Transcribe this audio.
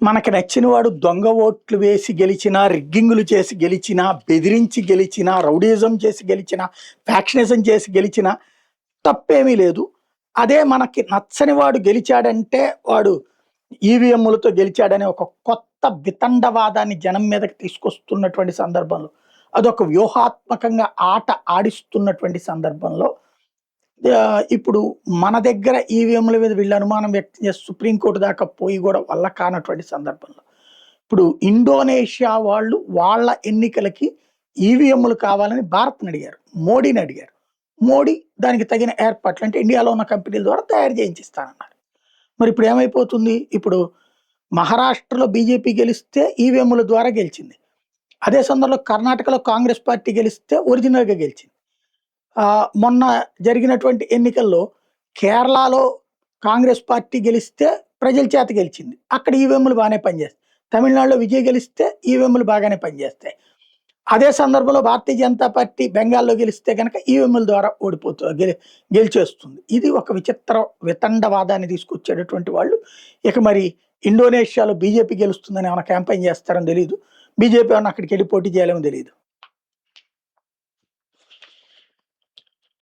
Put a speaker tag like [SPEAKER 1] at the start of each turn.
[SPEAKER 1] మనకి నచ్చిన వాడు దొంగ ఓట్లు వేసి గెలిచినా, రిగ్గింగులు చేసి గెలిచినా, బెదిరించి గెలిచినా, రౌడీయిజం చేసి గెలిచినా, ఫ్యాక్షనిజం చేసి గెలిచినా తప్పేమీ లేదు. అదే మనకి నచ్చని వాడు గెలిచాడంటే వాడు ఈవీఎంలతో గెలిచాడనే ఒక కొత్త వితండవాదాన్ని జనం మీదకి తీసుకొస్తున్నటువంటి సందర్భంలో, అదొక వ్యూహాత్మకంగా ఆట ఆడిస్తున్నటువంటి సందర్భంలో ఇప్పుడు మన దగ్గర ఈవీఎంల మీద వీళ్ళు అనుమానం వ్యక్తం చేసి సుప్రీంకోర్టు దాకా పోయి కూడా వల్ల కానటువంటి సందర్భంలో, ఇప్పుడు ఇండోనేషియా వాళ్ళు వాళ్ళ ఎన్నికలకి ఈవీఎంలు కావాలని భారత్‌ని అడిగారు. మోడీని అడిగారు. మోడీ దానికి తగిన ఏర్పాట్లు అంటే ఇండియాలో ఉన్న కంపెనీల ద్వారా తయారు చేయించిస్తానన్నారు. మరి ఇప్పుడు ఏమైపోతుంది? ఇప్పుడు మహారాష్ట్రలో బీజేపీ గెలిస్తే ఈవీఎంల ద్వారా గెలిచింది. అదే సందర్భంలో కర్ణాటకలో కాంగ్రెస్ పార్టీ గెలిస్తే ఒరిజినల్‌గా గెలిచింది. మొన్న జరిగినటువంటి ఎన్నికల్లో కేరళలో కాంగ్రెస్ పార్టీ గెలిస్తే ప్రజల చేత గెలిచింది. అక్కడ ఈవీఎంలు బాగానే పనిచేస్తాయి. తమిళనాడులో విజయ్ గెలిస్తే ఈవీఎంలు బాగానే పనిచేస్తాయి. అదే సందర్భంలో భారతీయ జనతా పార్టీ బెంగాల్‌లో గెలిస్తే గనక ఈవీఎంల ద్వారా గెలిచేస్తుంది. ఇది ఒక వితండవాదాన్ని తీసుకొచ్చేటటువంటి వాళ్ళు. ఇక మరి ఇండోనేషియాలో బీజేపీ గెలుస్తుందని ఏమైనా క్యాంపెయిన్ చేస్తారని తెలీదు. బీజేపీ ఏమన్నా అక్కడికెళ్ళి పోటీ చేయాలేమో తెలీదు.